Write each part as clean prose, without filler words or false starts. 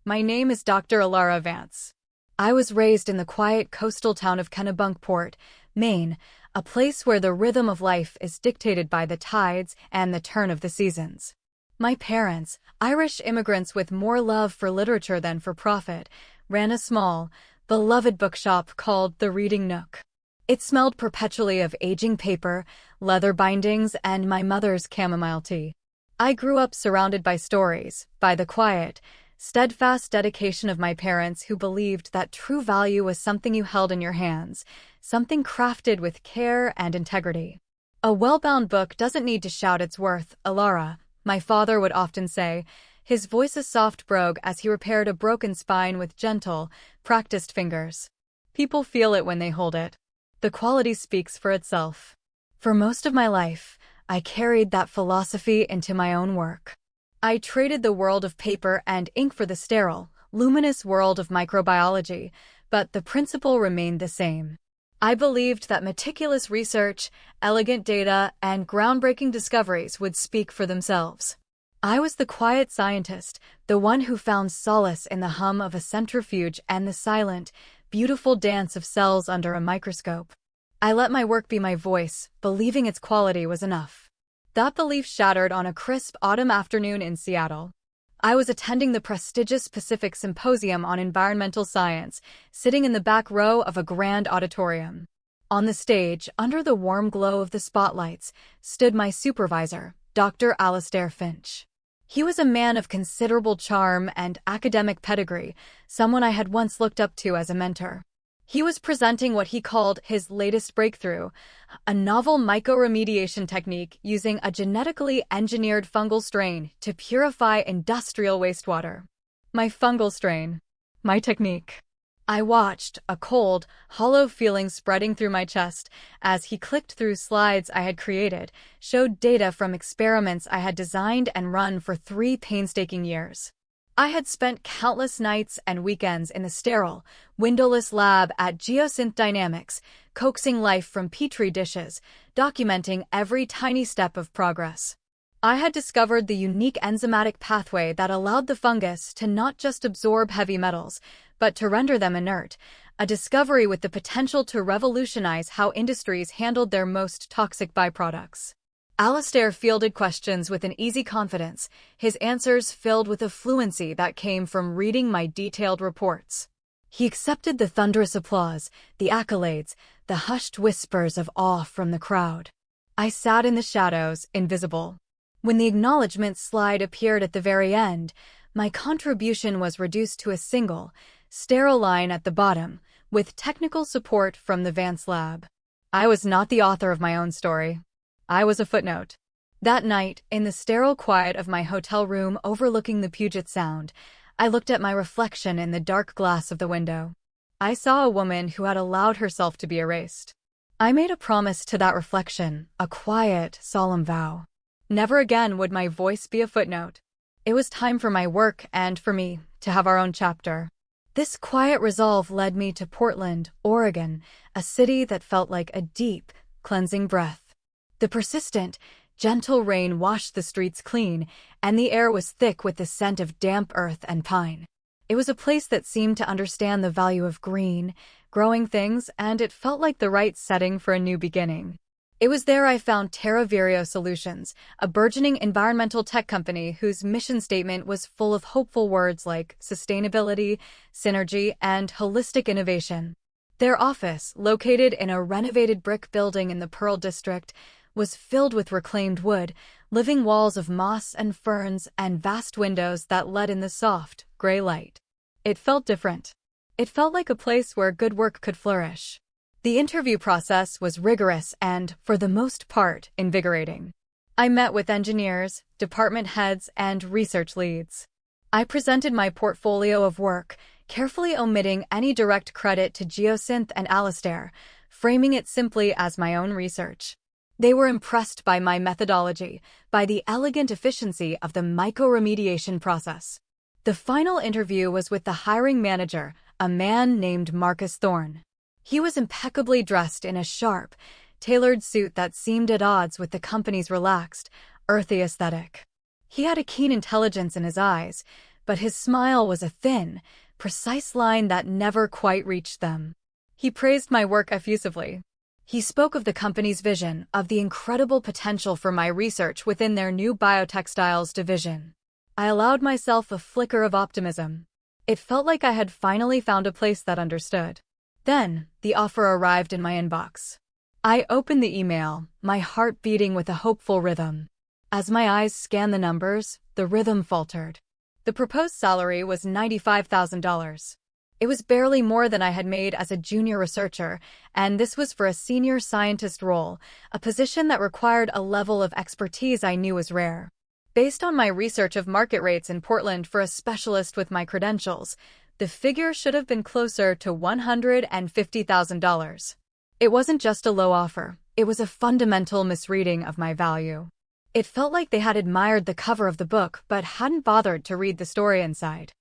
My name is Dr. Alara Vance. I was raised in the quiet coastal town of Kennebunkport, Maine, a place where the rhythm of life is dictated by the tides and the turn of the seasons. My parents, Irish immigrants with more love for literature than for profit, ran a small, beloved bookshop called The Reading Nook. It smelled perpetually of aging paper, leather bindings, and my mother's chamomile tea. I grew up surrounded by stories, by the quiet, steadfast dedication of my parents who believed that true value was something you held in your hands, something crafted with care and integrity. A well-bound book doesn't need to shout its worth, Alara, my father would often say, his voice a soft brogue as he repaired a broken spine with gentle, practiced fingers. People feel it when they hold it. The quality speaks for itself. For most of my life, I carried that philosophy into my own work. I traded the world of paper and ink for the sterile, luminous world of microbiology, but the principle remained the same. I believed that meticulous research, elegant data, and groundbreaking discoveries would speak for themselves. I was the quiet scientist, the one who found solace in the hum of a centrifuge and the silent, beautiful dance of cells under a microscope. I let my work be my voice, believing its quality was enough. That belief shattered on a crisp autumn afternoon in Seattle. I was attending the prestigious Pacific Symposium on Environmental Science, sitting in the back row of a grand auditorium. On the stage, under the warm glow of the spotlights, stood my supervisor, Dr. Alastair Finch. He was a man of considerable charm and academic pedigree, someone I had once looked up to as a mentor. He was presenting what he called his latest breakthrough, a novel mycoremediation technique using a genetically engineered fungal strain to purify industrial wastewater. My fungal strain. My technique. I watched, a cold, hollow feeling spreading through my chest, as he clicked through slides I had created, showed data from experiments I had designed and run for 3 painstaking years. I had spent countless nights and weekends in the sterile, windowless lab at Geosynth Dynamics, coaxing life from petri dishes, documenting every tiny step of progress. I had discovered the unique enzymatic pathway that allowed the fungus to not just absorb heavy metals, but to render them inert, a discovery with the potential to revolutionize how industries handled their most toxic byproducts. Alastair fielded questions with an easy confidence, his answers filled with a fluency that came from reading my detailed reports. He accepted the thunderous applause, the accolades, the hushed whispers of awe from the crowd. I sat in the shadows, invisible. When the acknowledgement slide appeared at the very end, my contribution was reduced to a single, sterile line at the bottom, with technical support from the Vance Lab. I was not the author of my own story. I was a footnote. That night, in the sterile quiet of my hotel room overlooking the Puget Sound, I looked at my reflection in the dark glass of the window. I saw a woman who had allowed herself to be erased. I made a promise to that reflection, a quiet, solemn vow. Never again would my voice be a footnote. It was time for my work and for me to have our own chapter. This quiet resolve led me to Portland, Oregon, a city that felt like a deep, cleansing breath. The persistent, gentle rain washed the streets clean, and the air was thick with the scent of damp earth and pine. It was a place that seemed to understand the value of green, growing things, and it felt like the right setting for a new beginning. It was there I found Terra Vireo Solutions, a burgeoning environmental tech company whose mission statement was full of hopeful words like sustainability, synergy, and holistic innovation. Their office, located in a renovated brick building in the Pearl District, was filled with reclaimed wood, living walls of moss and ferns, and vast windows that let in the soft, gray light. It felt different. It felt like a place where good work could flourish. The interview process was rigorous and, for the most part, invigorating. I met with engineers, department heads, and research leads. I presented my portfolio of work, carefully omitting any direct credit to Geosynth and Alastair, framing it simply as my own research. They were impressed by my methodology, by the elegant efficiency of the mycoremediation process. The final interview was with the hiring manager, a man named Marcus Thorne. He was impeccably dressed in a sharp, tailored suit that seemed at odds with the company's relaxed, earthy aesthetic. He had a keen intelligence in his eyes, but his smile was a thin, precise line that never quite reached them. He praised my work effusively. He spoke of the company's vision, of the incredible potential for my research within their new biotextiles division. I allowed myself a flicker of optimism. It felt like I had finally found a place that understood. Then, the offer arrived in my inbox. I opened the email, my heart beating with a hopeful rhythm. As my eyes scanned the numbers, the rhythm faltered. The proposed salary was $95,000. It was barely more than I had made as a junior researcher, and this was for a senior scientist role, a position that required a level of expertise I knew was rare. Based on my research of market rates in Portland for a specialist with my credentials, the figure should have been closer to $150,000. It wasn't just a low offer, it was a fundamental misreading of my value. It felt like they had admired the cover of the book but hadn't bothered to read the story inside.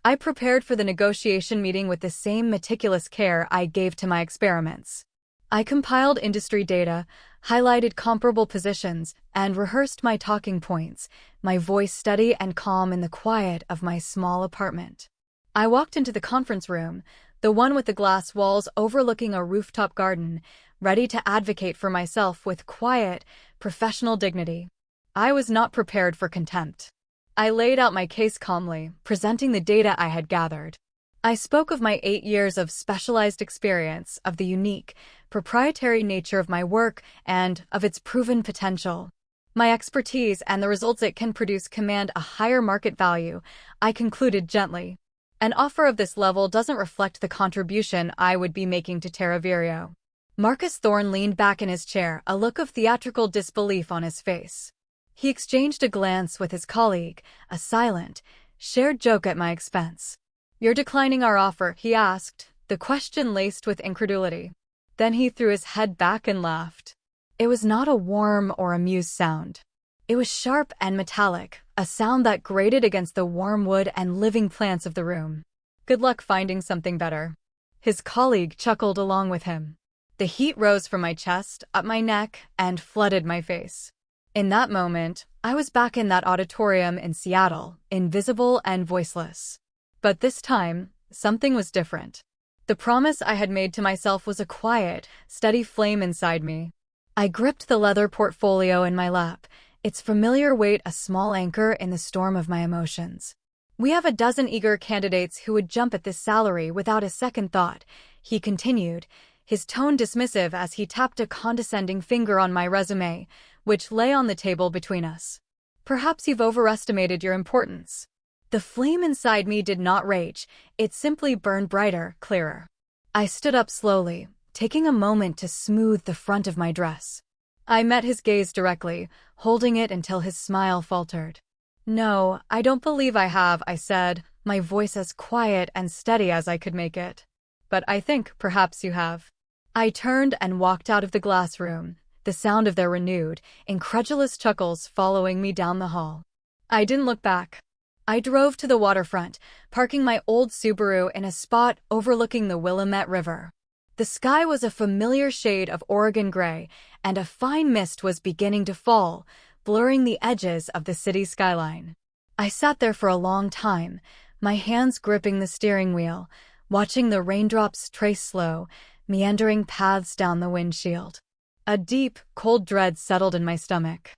I prepared for the negotiation meeting with the same meticulous care I gave to my experiments. I compiled industry data, highlighted comparable positions, and rehearsed my talking points, my voice steady and calm in the quiet of my small apartment. I walked into the conference room, the one with the glass walls overlooking a rooftop garden, ready to advocate for myself with quiet, professional dignity. I was not prepared for contempt. I laid out my case calmly, presenting the data I had gathered. I spoke of my 8 years of specialized experience, of the unique, proprietary nature of my work, and of its proven potential. My expertise and the results it can produce command a higher market value, I concluded gently. An offer of this level doesn't reflect the contribution I would be making to Terravirio. Marcus Thorne leaned back in his chair, a look of theatrical disbelief on his face. He exchanged a glance with his colleague, a silent, shared joke at my expense. "You're declining our offer?" he asked, the question laced with incredulity. Then he threw his head back and laughed. It was not a warm or amused sound. It was sharp and metallic, a sound that grated against the warm wood and living plants of the room. "Good luck finding something better." His colleague chuckled along with him. The heat rose from my chest, up my neck, and flooded my face. In that moment, I was back in that auditorium in Seattle, invisible and voiceless. But this time, something was different. The promise I had made to myself was a quiet, steady flame inside me. I gripped the leather portfolio in my lap, its familiar weight a small anchor in the storm of my emotions. "We have a dozen eager candidates who would jump at this salary without a second thought," he continued, his tone dismissive as he tapped a condescending finger on my resume, which lay on the table between us. "Perhaps you've overestimated your importance." The flame inside me did not rage, it simply burned brighter, clearer. I stood up slowly, taking a moment to smooth the front of my dress. I met his gaze directly, holding it until his smile faltered. "No, I don't believe I have," I said, my voice as quiet and steady as I could make it. "But I think perhaps you have." I turned and walked out of the glass room, the sound of their renewed, incredulous chuckles following me down the hall. I didn't look back. I drove to the waterfront, parking my old Subaru in a spot overlooking the Willamette River. The sky was a familiar shade of Oregon gray, and a fine mist was beginning to fall, blurring the edges of the city skyline. I sat there for a long time, my hands gripping the steering wheel, watching the raindrops trace slow, meandering paths down the windshield. A deep, cold dread settled in my stomach.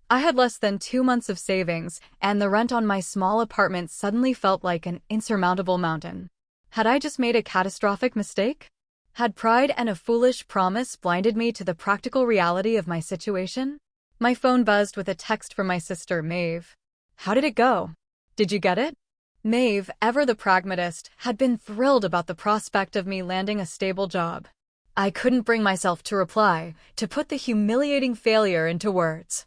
I had less than 2 months of savings, and the rent on my small apartment suddenly felt like an insurmountable mountain. Had I just made a catastrophic mistake? Had pride and a foolish promise blinded me to the practical reality of my situation? My phone buzzed with a text from my sister, Maeve. "How did it go? Did you get it?" Maeve, ever the pragmatist, had been thrilled about the prospect of me landing a stable job. I couldn't bring myself to reply, to put the humiliating failure into words.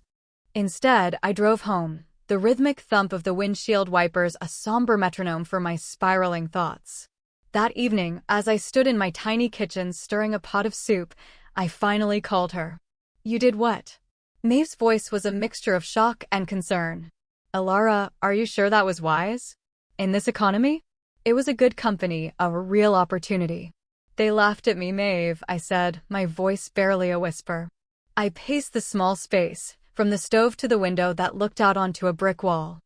Instead, I drove home, the rhythmic thump of the windshield wipers a somber metronome for my spiraling thoughts. That evening, as I stood in my tiny kitchen stirring a pot of soup, I finally called her. "You did what?" Maeve's voice was a mixture of shock and concern. "Alara, are you sure that was wise? In this economy?" "It was a good company, a real opportunity." "They laughed at me, Maeve," I said, my voice barely a whisper. I paced the small space, from the stove to the window that looked out onto a brick wall.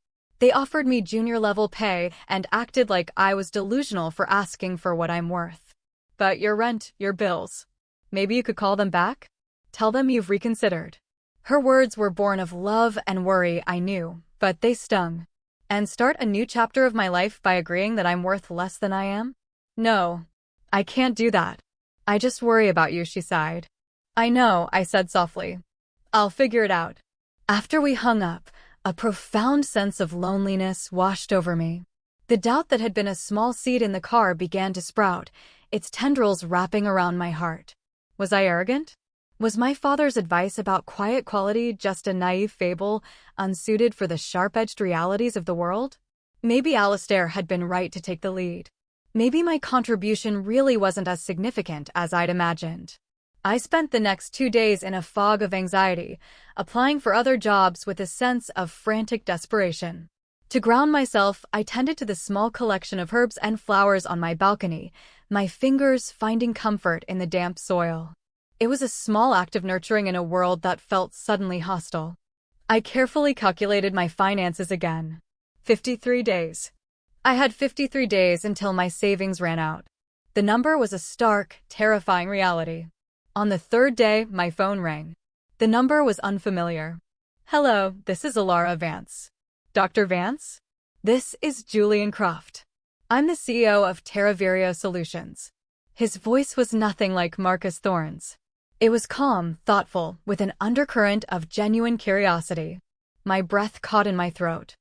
They offered me junior-level pay and acted like I was delusional for asking for what I'm worth. But your rent, your bills. Maybe you could call them back? Tell them you've reconsidered. Her words were born of love and worry, I knew, but they stung. And start a new chapter of my life by agreeing that I'm worth less than I am? No, I can't do that. I just worry about you, she sighed. I know, I said softly. I'll figure it out. After we hung up, a profound sense of loneliness washed over me. The doubt that had been a small seed in the car began to sprout, its tendrils wrapping around my heart. Was I arrogant? Was my father's advice about quiet quality just a naive fable, unsuited for the sharp-edged realities of the world? Maybe Alistair had been right to take the lead. Maybe my contribution really wasn't as significant as I'd imagined. I spent the next 2 days in a fog of anxiety, applying for other jobs with a sense of frantic desperation. To ground myself, I tended to the small collection of herbs and flowers on my balcony, my fingers finding comfort in the damp soil. It was a small act of nurturing in a world that felt suddenly hostile. I carefully calculated my finances again. 53 days. I had 53 days until my savings ran out. The number was a stark, terrifying reality. On the third day, my phone rang. The number was unfamiliar. Hello, this is Alara Vance. Dr. Vance? This is Julian Croft. I'm the CEO of TerraVirio Solutions. His voice was nothing like Marcus Thorne's. It was calm, thoughtful, with an undercurrent of genuine curiosity. My breath caught in my throat.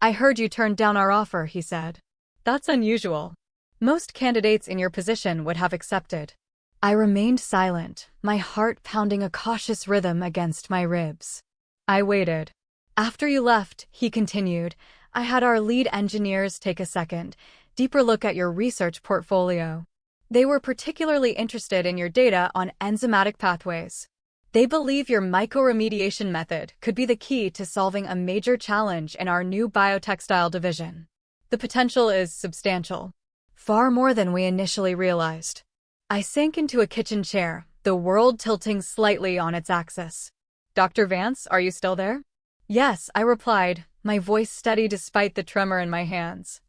I heard you turned down our offer, he said. That's unusual. Most candidates in your position would have accepted. I remained silent, my heart pounding a cautious rhythm against my ribs. I waited. After you left, he continued, I had our lead engineers take a second, deeper look at your research portfolio. They were particularly interested in your data on enzymatic pathways. They believe your mycoremediation method could be the key to solving a major challenge in our new biotextile division. The potential is substantial. Far more than we initially realized. I sank into a kitchen chair, the world tilting slightly on its axis. Dr. Vance, are you still there? Yes, I replied, my voice steady despite the tremor in my hands.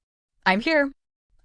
I'm here.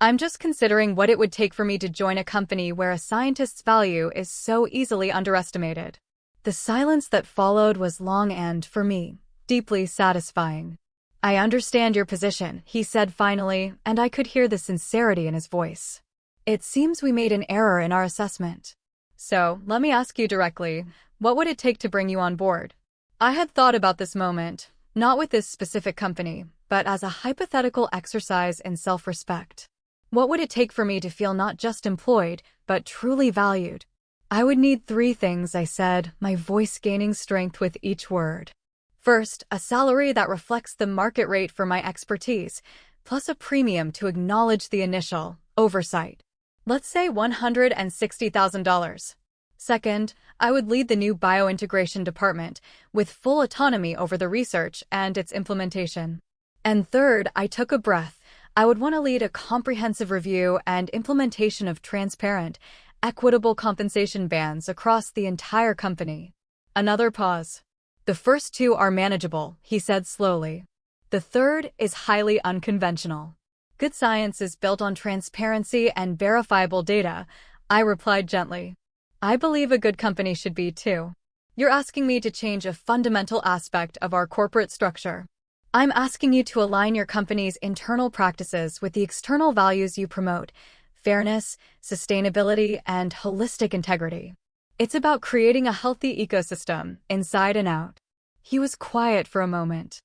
I'm just considering what it would take for me to join a company where a scientist's value is so easily underestimated. The silence that followed was long and, for me, deeply satisfying. I understand your position, he said finally, and I could hear the sincerity in his voice. It seems we made an error in our assessment. So, let me ask you directly, what would it take to bring you on board? I had thought about this moment, not with this specific company, but as a hypothetical exercise in self-respect. What would it take for me to feel not just employed, but truly valued? I would need 3 things, I said, my voice gaining strength with each word. First, a salary that reflects the market rate for my expertise, plus a premium to acknowledge the initial oversight. Let's say $160,000. Second, I would lead the new biointegration department, with full autonomy over the research and its implementation. And third, I took a breath. I would want to lead a comprehensive review and implementation of transparent, equitable compensation bands across the entire company. Another pause. The first 2 are manageable, he said slowly. The third is highly unconventional. Good science is built on transparency and verifiable data, I replied gently. I believe a good company should be too. You're asking me to change a fundamental aspect of our corporate structure. I'm asking you to align your company's internal practices with the external values you promote: fairness, sustainability, and holistic integrity. It's about creating a healthy ecosystem, inside and out. He was quiet for a moment.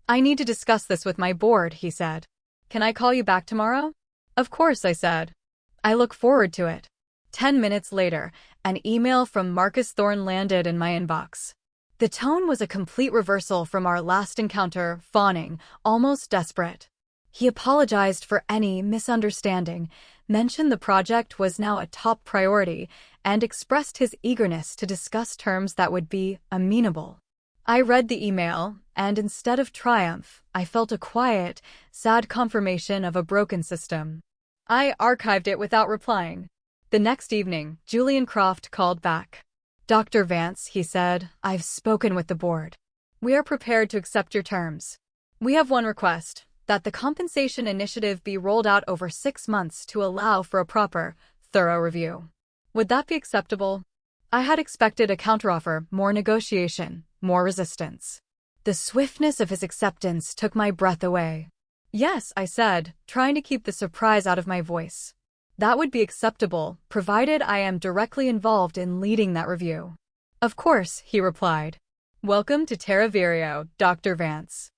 I need to discuss this with my board, he said. Can I call you back tomorrow? Of course, I said. I look forward to it. 10 minutes later, an email from Marcus Thorne landed in my inbox. The tone was a complete reversal from our last encounter, fawning, almost desperate. He apologized for any misunderstanding, mentioned the project was now a top priority, and expressed his eagerness to discuss terms that would be amenable. I read the email, and instead of triumph, I felt a quiet, sad confirmation of a broken system. I archived it without replying. The next evening, Julian Croft called back. Dr. Vance, he said, I've spoken with the board. We are prepared to accept your terms. We have one request. that the compensation initiative be rolled out over 6 months to allow for a proper, thorough review. Would that be acceptable? I had expected a counteroffer, more negotiation, more resistance. The swiftness of his acceptance took my breath away. Yes, I said, trying to keep the surprise out of my voice. That would be acceptable, provided I am directly involved in leading that review. Of course, he replied. Welcome to Terra Vireo, Dr. Vance.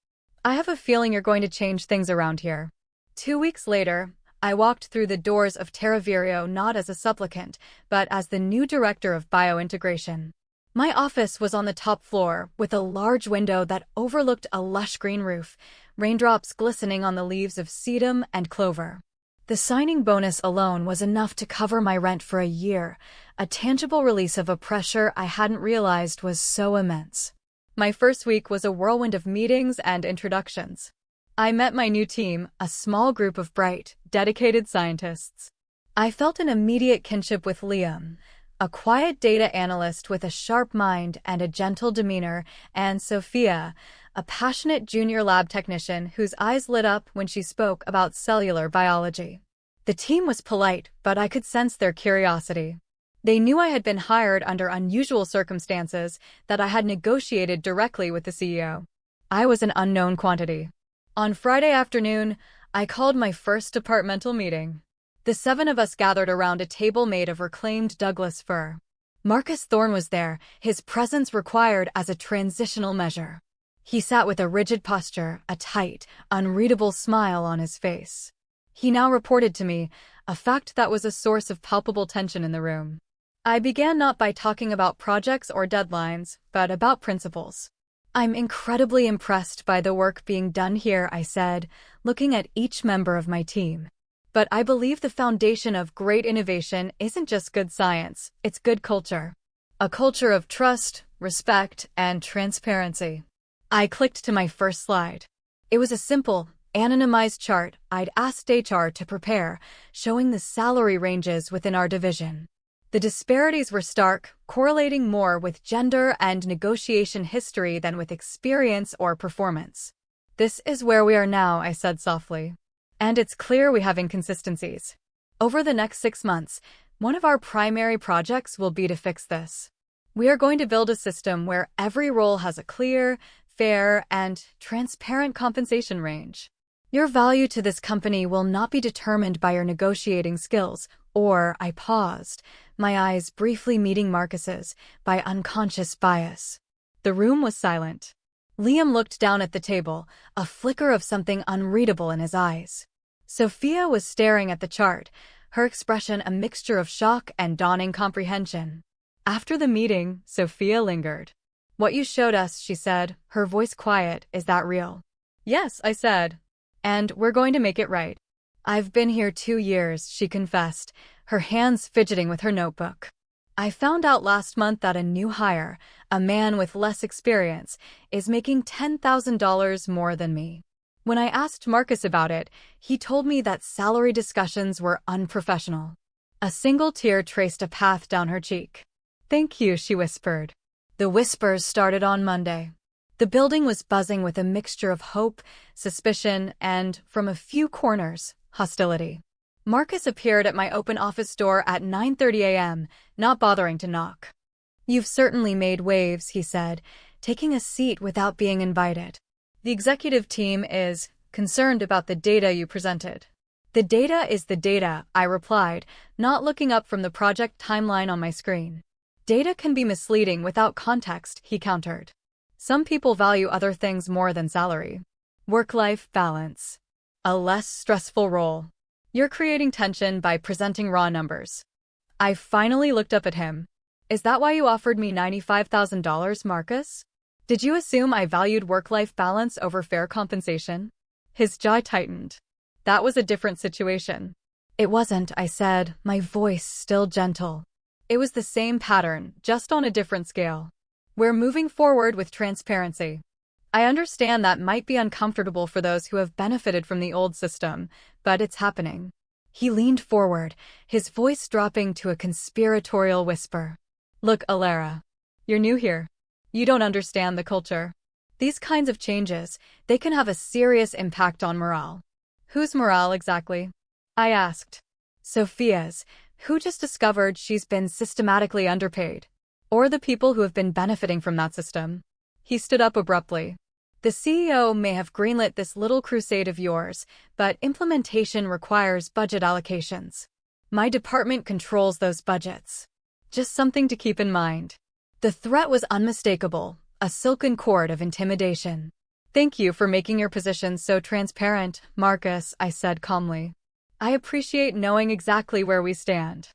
I have a feeling you're going to change things around here. 2 weeks later, I walked through the doors of Terra Vireo not as a supplicant, but as the new director of biointegration. My office was on the top floor, with a large window that overlooked a lush green roof, raindrops glistening on the leaves of sedum and clover. The signing bonus alone was enough to cover my rent for a year, a tangible release of a pressure I hadn't realized was so immense. My first week was a whirlwind of meetings and introductions. I met my new team, a small group of bright, dedicated scientists. I felt an immediate kinship with Liam, a quiet data analyst with a sharp mind and a gentle demeanor, and Sophia, a passionate junior lab technician whose eyes lit up when she spoke about cellular biology. The team was polite, but I could sense their curiosity. They knew I had been hired under unusual circumstances, that I had negotiated directly with the CEO. I was an unknown quantity. On Friday afternoon, I called my first departmental meeting. The 7 of us gathered around a table made of reclaimed Douglas fir. Marcus Thorne was there, his presence required as a transitional measure. He sat with a rigid posture, a tight, unreadable smile on his face. He now reported to me, a fact that was a source of palpable tension in the room. I began not by talking about projects or deadlines, but about principles. I'm incredibly impressed by the work being done here, I said, looking at each member of my team. But I believe the foundation of great innovation isn't just good science, it's good culture. A culture of trust, respect, and transparency. I clicked to my first slide. It was a simple, anonymized chart I'd asked HR to prepare, showing the salary ranges within our division. The disparities were stark, correlating more with gender and negotiation history than with experience or performance. This is where we are now, I said softly. And it's clear we have inconsistencies. Over the next 6 months, one of our primary projects will be to fix this. We are going to build a system where every role has a clear, fair, and transparent compensation range. Your value to this company will not be determined by your negotiating skills, or, I paused, my eyes briefly meeting Marcus's, by unconscious bias. The room was silent. Liam looked down at the table, a flicker of something unreadable in his eyes. Sophia was staring at the chart, her expression a mixture of shock and dawning comprehension. After the meeting, Sophia lingered. What you showed us, she said, her voice quiet, is that real? Yes, I said. And we're going to make it right. I've been here 2 years, she confessed, her hands fidgeting with her notebook. I found out last month that a new hire, a man with less experience, is making $10,000 more than me. When I asked Marcus about it, he told me that salary discussions were unprofessional. A single tear traced a path down her cheek. Thank you, she whispered. The whispers started on Monday. The building was buzzing with a mixture of hope, suspicion, and, from a few corners, hostility. Marcus appeared at my open office door at 9:30 a.m., not bothering to knock. You've certainly made waves, he said, taking a seat without being invited. The executive team is concerned about the data you presented. The data is the data, I replied, not looking up from the project timeline on my screen. Data can be misleading without context, he countered. Some people value other things more than salary. Work-life balance. A less stressful role. You're creating tension by presenting raw numbers. I finally looked up at him. Is that why you offered me $95,000, Marcus? Did you assume I valued work-life balance over fair compensation? His jaw tightened. That was a different situation. It wasn't, I said, my voice still gentle. It was the same pattern, just on a different scale. We're moving forward with transparency. I understand that might be uncomfortable for those who have benefited from the old system, but it's happening. He leaned forward, his voice dropping to a conspiratorial whisper. Look, Alara. You're new here. You don't understand the culture. These kinds of changes, they can have a serious impact on morale. Whose morale exactly? I asked. Sophia's, who just discovered she's been systematically underpaid. Or the people who have been benefiting from that system. He stood up abruptly. The CEO may have greenlit this little crusade of yours, but implementation requires budget allocations. My department controls those budgets. Just something to keep in mind. The threat was unmistakable, a silken cord of intimidation. Thank you for making your position so transparent, Marcus, I said calmly. I appreciate knowing exactly where we stand.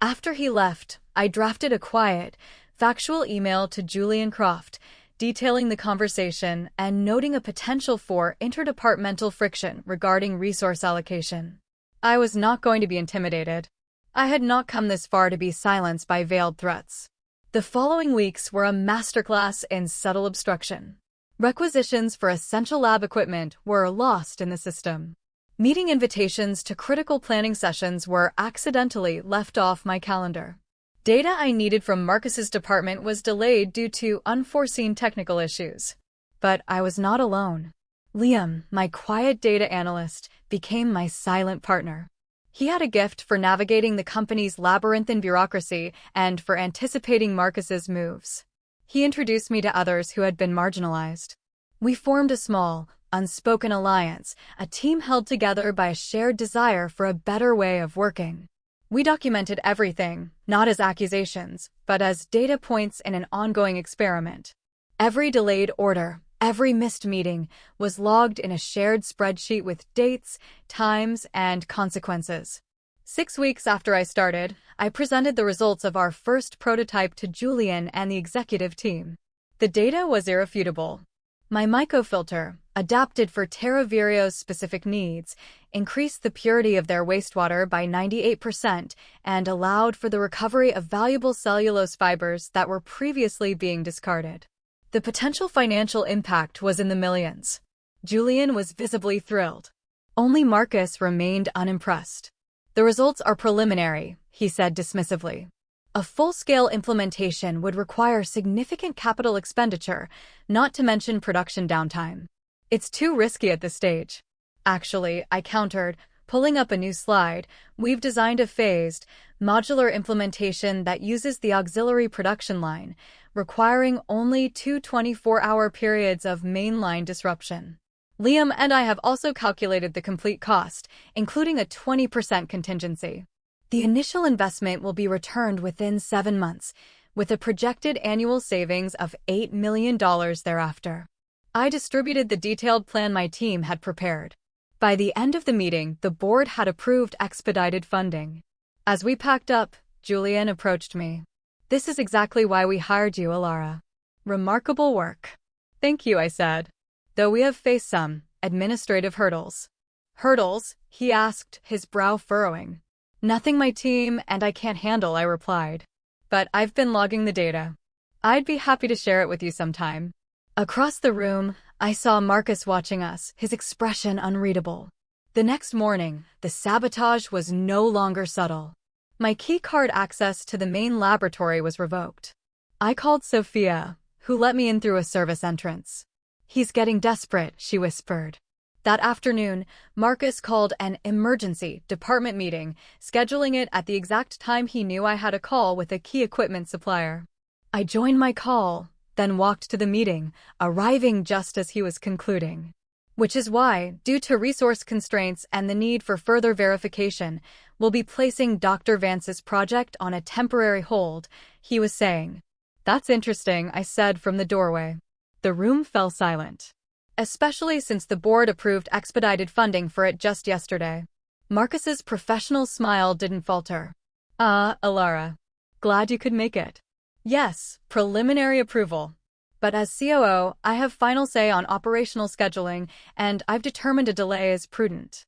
After he left, I drafted a quiet, factual email to Julian Croft, detailing the conversation and noting a potential for interdepartmental friction regarding resource allocation. I was not going to be intimidated. I had not come this far to be silenced by veiled threats. The following weeks were a masterclass in subtle obstruction. Requisitions for essential lab equipment were lost in the system. Meeting invitations to critical planning sessions were accidentally left off my calendar. Data I needed from Marcus's department was delayed due to unforeseen technical issues. But I was not alone. Liam, my quiet data analyst, became my silent partner. He had a gift for navigating the company's labyrinthine bureaucracy and for anticipating Marcus's moves. He introduced me to others who had been marginalized. We formed a small, unspoken alliance, a team held together by a shared desire for a better way of working. We documented everything, not as accusations, but as data points in an ongoing experiment. Every delayed order, every missed meeting, was logged in a shared spreadsheet with dates, times, and consequences. 6 weeks after I started, I presented the results of our first prototype to Julian and the executive team. The data was irrefutable. My mycofilter, adapted for Terra Virio's specific needs, increased the purity of their wastewater by 98% and allowed for the recovery of valuable cellulose fibers that were previously being discarded. The potential financial impact was in the millions. Julian was visibly thrilled. Only Marcus remained unimpressed. The results are preliminary, he said dismissively. A full-scale implementation would require significant capital expenditure, not to mention production downtime. It's too risky at this stage. Actually, I countered, pulling up a new slide, we've designed a phased, modular implementation that uses the auxiliary production line, requiring only 2 24-hour periods of mainline disruption. Liam and I have also calculated the complete cost, including a 20% contingency. The initial investment will be returned within 7 months, with a projected annual savings of $8 million thereafter. I distributed the detailed plan my team had prepared. By the end of the meeting, the board had approved expedited funding. As we packed up, Julian approached me. This is exactly why we hired you, Alara. Remarkable work. Thank you, I said. Though we have faced some administrative hurdles. Hurdles? He asked, his brow furrowing. Nothing my team and I can't handle, I replied. But I've been logging the data. I'd be happy to share it with you sometime. Across the room, I saw Marcus watching us, his expression unreadable. The next morning, the sabotage was no longer subtle. My keycard access to the main laboratory was revoked. I called Sophia, who let me in through a service entrance. He's getting desperate, she whispered. That afternoon, Marcus called an emergency department meeting, scheduling it at the exact time he knew I had a call with a key equipment supplier. I joined my call, then walked to the meeting, arriving just as he was concluding. Which is why, due to resource constraints and the need for further verification, we'll be placing Dr. Vance's project on a temporary hold, he was saying. That's interesting, I said from the doorway. The room fell silent. Especially since the board approved expedited funding for it just yesterday. Marcus's professional smile didn't falter. Alara. Glad you could make it. Yes, preliminary approval. But as COO, I have final say on operational scheduling, and I've determined a delay is prudent.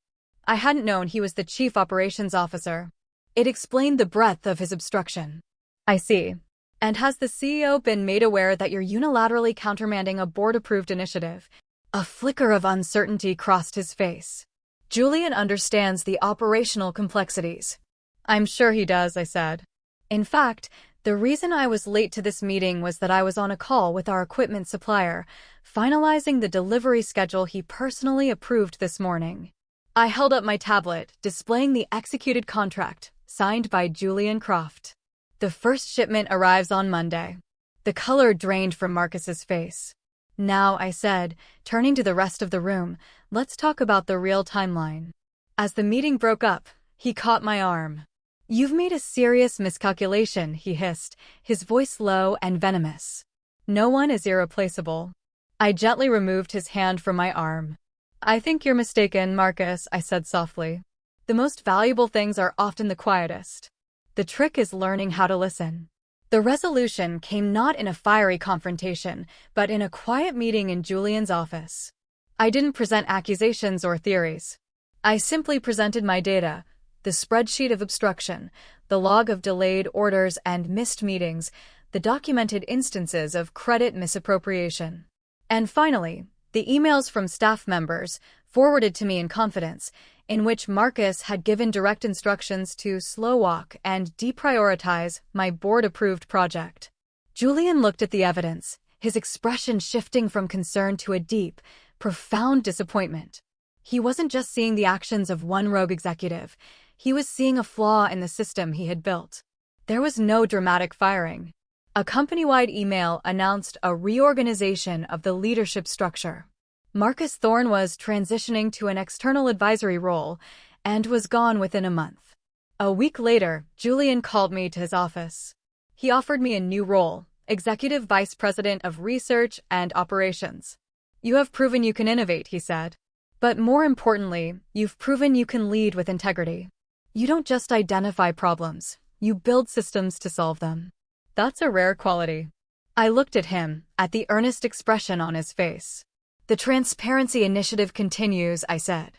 I hadn't known he was the chief operations officer. It explained the breadth of his obstruction. I see. And has the CEO been made aware that you're unilaterally countermanding a board-approved initiative? A flicker of uncertainty crossed his face. Julian understands the operational complexities. I'm sure he does, I said. In fact, The reason I was late to this meeting was that I was on a call with our equipment supplier, finalizing the delivery schedule he personally approved this morning. I held up my tablet, displaying the executed contract, signed by Julian Croft. The first shipment arrives on Monday. The color drained from Marcus's face. Now, I said, turning to the rest of the room, let's talk about the real timeline. As the meeting broke up, he caught my arm. You've made a serious miscalculation, he hissed, his voice low and venomous. No one is irreplaceable. I gently removed his hand from my arm. I think you're mistaken, Marcus, I said softly. The most valuable things are often the quietest. The trick is learning how to listen. The resolution came not in a fiery confrontation, but in a quiet meeting in Julian's office. I didn't present accusations or theories. I simply presented my data, the spreadsheet of obstruction, the log of delayed orders and missed meetings, the documented instances of credit misappropriation. And finally, the emails from staff members, forwarded to me in confidence, in which Marcus had given direct instructions to slow walk and deprioritize my board-approved project. Julian looked at the evidence, his expression shifting from concern to a deep, profound disappointment. He wasn't just seeing the actions of one rogue executive, he was seeing a flaw in the system he had built. There was no dramatic firing. A company-wide email announced a reorganization of the leadership structure. Marcus Thorne was transitioning to an external advisory role and was gone within a month. A week later, Julian called me to his office. He offered me a new role, Executive Vice President of Research and Operations. You have proven you can innovate, he said. But more importantly, you've proven you can lead with integrity. You don't just identify problems, you build systems to solve them. That's a rare quality. I looked at him, at the earnest expression on his face. The Transparency Initiative continues, I said.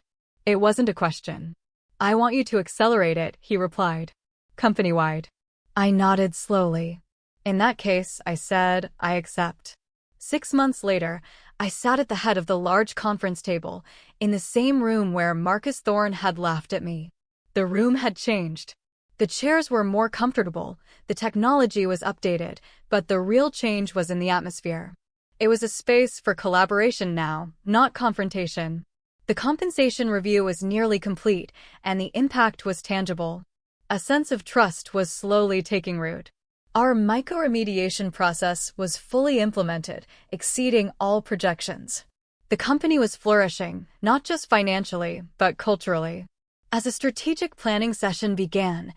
It wasn't a question. I want you to accelerate it, he replied. Company-wide. I nodded slowly. In that case, I said, I accept. 6 months later, I sat at the head of the large conference table, in the same room where Marcus Thorne had laughed at me. The room had changed. The chairs were more comfortable, the technology was updated, but the real change was in the atmosphere. It was a space for collaboration now, not confrontation. The compensation review was nearly complete, and the impact was tangible. A sense of trust was slowly taking root. Our micro-remediation process was fully implemented, exceeding all projections. The company was flourishing, not just financially, but culturally. As a strategic planning session began,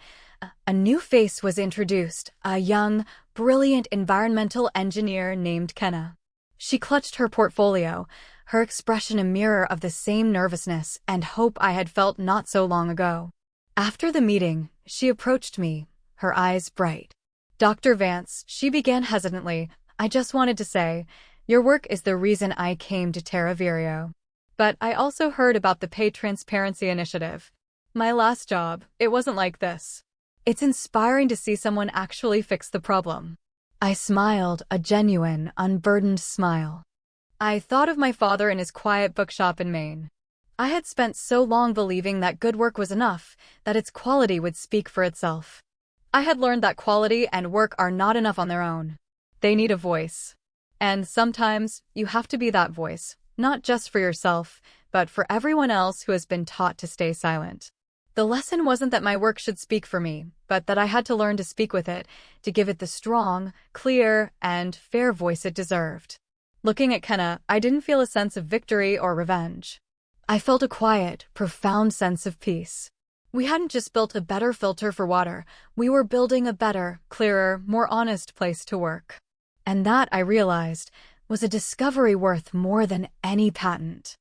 a new face was introduced, a young, brilliant environmental engineer named Kenna. She clutched her portfolio, her expression a mirror of the same nervousness and hope I had felt not so long ago. After the meeting, she approached me, her eyes bright. Dr. Vance, she began hesitantly, I just wanted to say, your work is the reason I came to Terra Virio. But I also heard about the Pay Transparency Initiative. My last job, it wasn't like this. It's inspiring to see someone actually fix the problem. I smiled, a genuine, unburdened smile. I thought of my father in his quiet bookshop in Maine. I had spent so long believing that good work was enough, that its quality would speak for itself. I had learned that quality and work are not enough on their own. They need a voice. And sometimes, you have to be that voice, not just for yourself, but for everyone else who has been taught to stay silent. The lesson wasn't that my work should speak for me, but that I had to learn to speak with it, to give it the strong, clear, and fair voice it deserved. Looking at Kenna, I didn't feel a sense of victory or revenge. I felt a quiet, profound sense of peace. We hadn't just built a better filter for water, we were building a better, clearer, more honest place to work. And that, I realized, was a discovery worth more than any patent.